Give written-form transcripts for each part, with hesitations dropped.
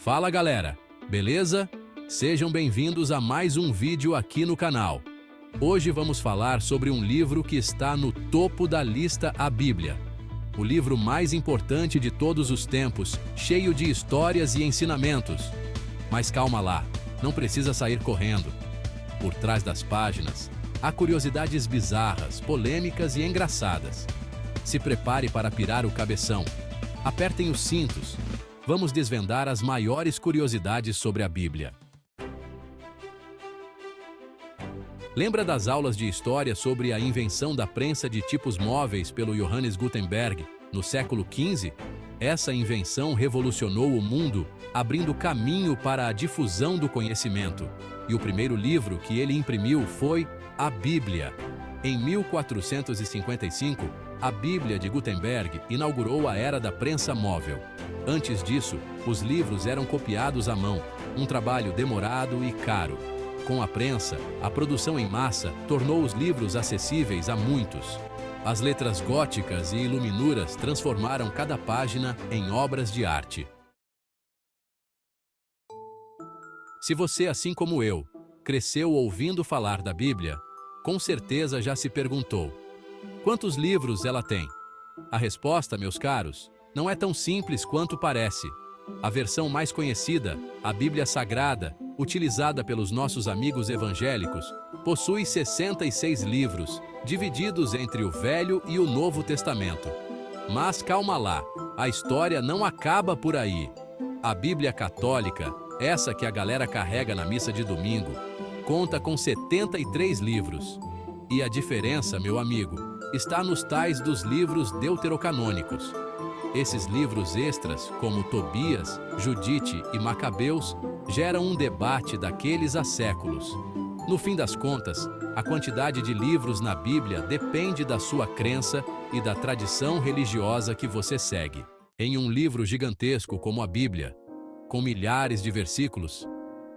Fala galera, beleza? Sejam bem-vindos a mais um vídeo aqui no canal. Hoje vamos falar sobre um livro que está no topo da lista, a Bíblia. O livro mais importante de todos os tempos, cheio de histórias e ensinamentos. Mas calma lá, não precisa sair correndo. Por trás das páginas, há curiosidades bizarras, polêmicas e engraçadas. Se prepare para pirar o cabeção. Apertem os cintos. Vamos desvendar as maiores curiosidades sobre a Bíblia. Lembra das aulas de história sobre a invenção da prensa de tipos móveis pelo Johannes Gutenberg, no século XV? Essa invenção revolucionou o mundo, abrindo caminho para a difusão do conhecimento. E o primeiro livro que ele imprimiu foi a Bíblia. Em 1455, a Bíblia de Gutenberg inaugurou a era da prensa móvel. Antes disso, os livros eram copiados à mão, um trabalho demorado e caro. Com a prensa, a produção em massa tornou os livros acessíveis a muitos. As letras góticas e iluminuras transformaram cada página em obras de arte. Se você, assim como eu, cresceu ouvindo falar da Bíblia, com certeza já se perguntou: quantos livros ela tem? A resposta, meus caros, não é tão simples quanto parece. A versão mais conhecida, a Bíblia Sagrada, utilizada pelos nossos amigos evangélicos, possui 66 livros, divididos entre o Velho e o Novo Testamento. Mas calma lá, a história não acaba por aí. A Bíblia Católica, essa que a galera carrega na missa de domingo, conta com 73 livros. E a diferença, meu amigo, está nos tais dos livros deuterocanônicos. Esses livros extras, como Tobias, Judite e Macabeus, geram um debate daqueles há séculos. No fim das contas, a quantidade de livros na Bíblia depende da sua crença e da tradição religiosa que você segue. Em um livro gigantesco como a Bíblia, com milhares de versículos,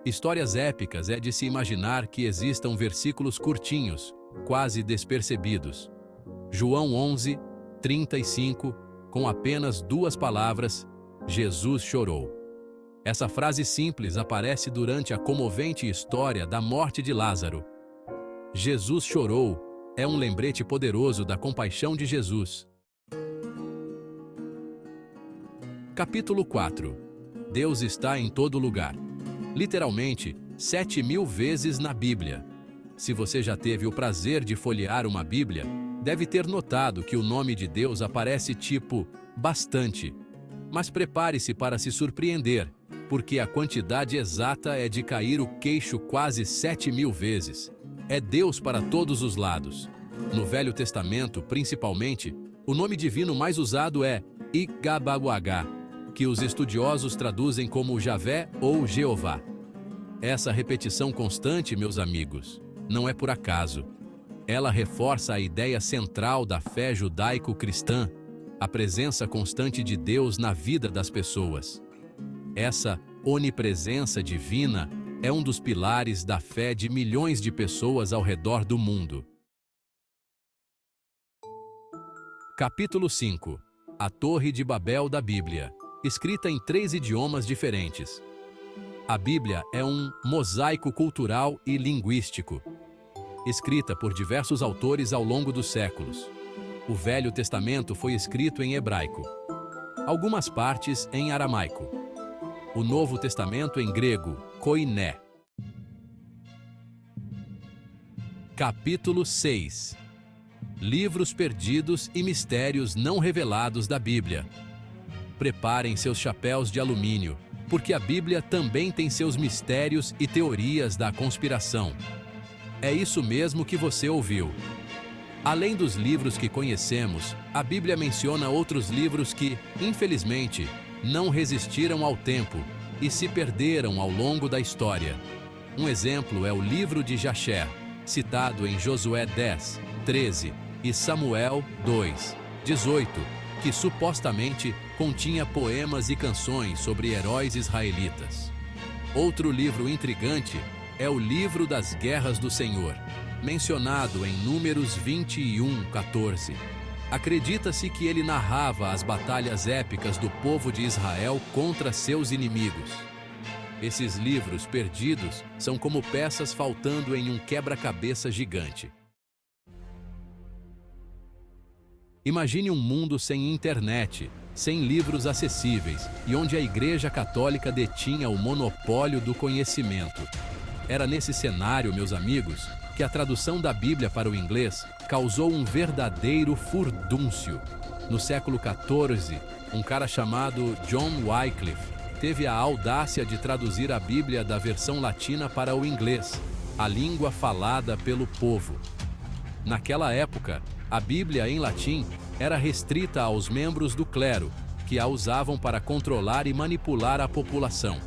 histórias épicas, é de se imaginar que existam versículos curtinhos, quase despercebidos. João 11, 35, com apenas 2 palavras, Jesus chorou. Essa frase simples aparece durante a comovente história da morte de Lázaro. Jesus chorou é um lembrete poderoso da compaixão de Jesus. Capítulo 4. Deus está em todo lugar. Literalmente, 7.000 vezes na Bíblia. Se você já teve o prazer de folhear uma Bíblia, deve ter notado que o nome de Deus aparece tipo bastante. Mas prepare-se para se surpreender, porque a quantidade exata é de cair o queixo quase 7.000 vezes. É Deus para todos os lados. No Velho Testamento, principalmente, o nome divino mais usado é Igababuagá, que os estudiosos traduzem como Javé ou Jeová. Essa repetição constante, meus amigos, não é por acaso. Ela reforça a ideia central da fé judaico-cristã, a presença constante de Deus na vida das pessoas. Essa onipresença divina é um dos pilares da fé de milhões de pessoas ao redor do mundo. Capítulo 5. A Torre de Babel da Bíblia, escrita em 3 idiomas diferentes. A Bíblia é um mosaico cultural e linguístico, escrita por diversos autores ao longo dos séculos. O Velho Testamento foi escrito em hebraico, algumas partes em aramaico. O Novo Testamento em grego, koiné. Capítulo 6. Livros perdidos e mistérios não revelados da Bíblia. Preparem seus chapéus de alumínio, porque a Bíblia também tem seus mistérios e teorias da conspiração. É isso mesmo que você ouviu. Além dos livros que conhecemos, a Bíblia menciona outros livros que, infelizmente, não resistiram ao tempo e se perderam ao longo da história. Um exemplo é o livro de Jasher, citado em Josué 10, 13 e Samuel 2, 18, que supostamente continha poemas e canções sobre heróis israelitas. Outro livro intrigante é o livro das Guerras do Senhor, mencionado em Números 21:14. Acredita-se que ele narrava as batalhas épicas do povo de Israel contra seus inimigos. Esses livros perdidos são como peças faltando em um quebra-cabeça gigante. Imagine um mundo sem internet, sem livros acessíveis e onde a Igreja Católica detinha o monopólio do conhecimento. Era nesse cenário, meus amigos, que a tradução da Bíblia para o inglês causou um verdadeiro furdúncio. No século XIV, um cara chamado John Wycliffe teve a audácia de traduzir a Bíblia da versão latina para o inglês, a língua falada pelo povo. Naquela época, a Bíblia em latim era restrita aos membros do clero, que a usavam para controlar e manipular a população.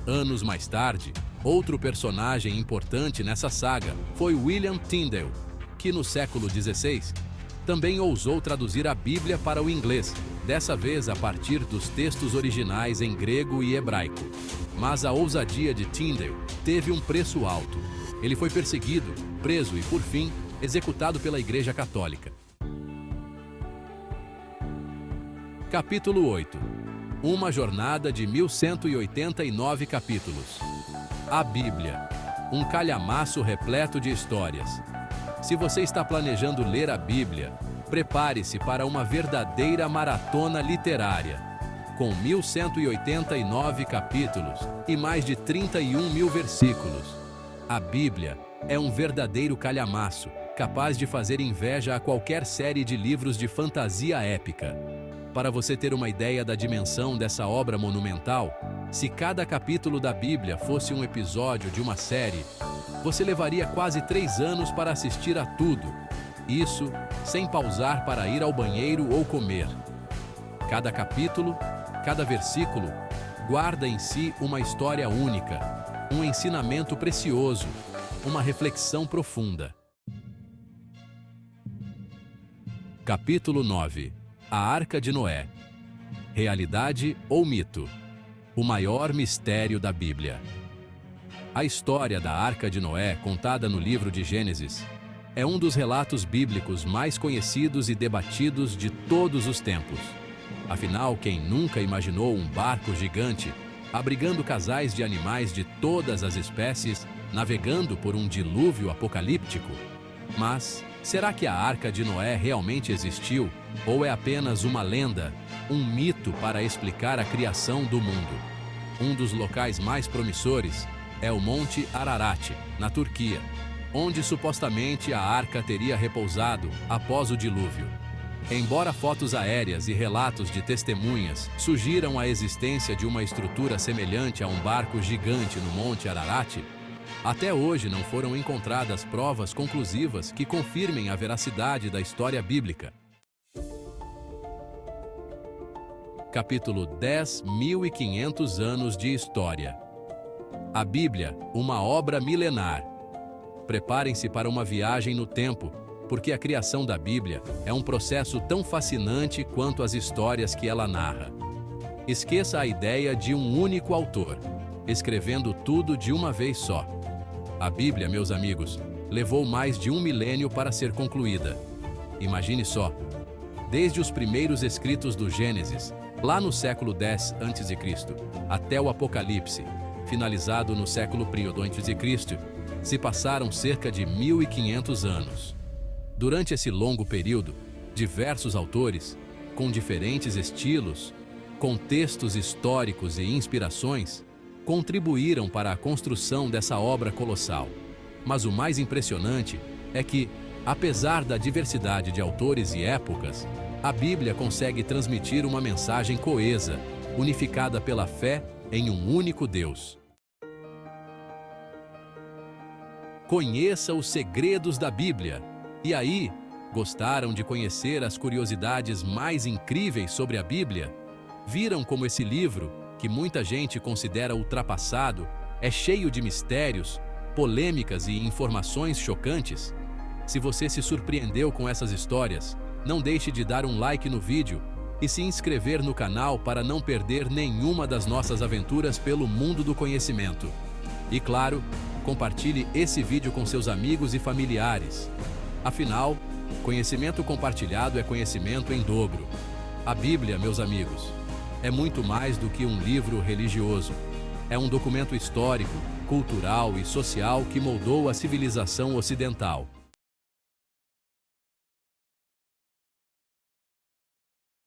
Anos mais tarde, outro personagem importante nessa saga foi William Tyndale, que no século XVI também ousou traduzir a Bíblia para o inglês, dessa vez a partir dos textos originais em grego e hebraico. Mas a ousadia de Tyndale teve um preço alto. Ele foi perseguido, preso e, por fim, executado pela Igreja Católica. Capítulo 8. Uma jornada de 1189 capítulos. A Bíblia. Um calhamaço repleto de histórias. Se você está planejando ler a Bíblia, prepare-se para uma verdadeira maratona literária. Com 1189 capítulos e mais de 31 mil versículos. A Bíblia é um verdadeiro calhamaço, capaz de fazer inveja a qualquer série de livros de fantasia épica. Para você ter uma ideia da dimensão dessa obra monumental, se cada capítulo da Bíblia fosse um episódio de uma série, você levaria quase 3 anos para assistir a tudo. Isso sem pausar para ir ao banheiro ou comer. Cada capítulo, cada versículo, guarda em si uma história única, um ensinamento precioso, uma reflexão profunda. Capítulo 9. A Arca de Noé. Realidade ou mito? O maior mistério da Bíblia. A história da Arca de Noé, contada no livro de Gênesis, é um dos relatos bíblicos mais conhecidos e debatidos de todos os tempos. Afinal, quem nunca imaginou um barco gigante, abrigando casais de animais de todas as espécies, navegando por um dilúvio apocalíptico? Mas, será que a Arca de Noé realmente existiu, ou é apenas uma lenda, um mito para explicar a criação do mundo? Um dos locais mais promissores é o Monte Ararat, na Turquia, onde supostamente a arca teria repousado após o dilúvio. Embora fotos aéreas e relatos de testemunhas sugiram a existência de uma estrutura semelhante a um barco gigante no Monte Ararat, até hoje não foram encontradas provas conclusivas que confirmem a veracidade da história bíblica. Capítulo 10. 1500 anos de história. A Bíblia, uma obra milenar. Preparem-se para uma viagem no tempo, porque a criação da Bíblia é um processo tão fascinante quanto as histórias que ela narra. Esqueça a ideia de um único autor, escrevendo tudo de uma vez só. A Bíblia, meus amigos, levou mais de 1 milênio para ser concluída. Imagine só, desde os primeiros escritos do Gênesis, lá no século X a.C., até o Apocalipse, finalizado no século I a.C., se passaram cerca de 1500 anos. Durante esse longo período, diversos autores, com diferentes estilos, contextos históricos e inspirações, contribuíram para a construção dessa obra colossal. Mas o mais impressionante é que, apesar da diversidade de autores e épocas, a Bíblia consegue transmitir uma mensagem coesa, unificada pela fé em um único Deus. Conheça os segredos da Bíblia. E aí, gostaram de conhecer as curiosidades mais incríveis sobre a Bíblia? Viram como esse livro, que muita gente considera ultrapassado, é cheio de mistérios, polêmicas e informações chocantes? Se você se surpreendeu com essas histórias, não deixe de dar um like no vídeo e se inscrever no canal para não perder nenhuma das nossas aventuras pelo mundo do conhecimento. E claro, compartilhe esse vídeo com seus amigos e familiares. Afinal, conhecimento compartilhado é conhecimento em dobro. A Bíblia, meus amigos, é muito mais do que um livro religioso. É um documento histórico, cultural e social que moldou a civilização ocidental.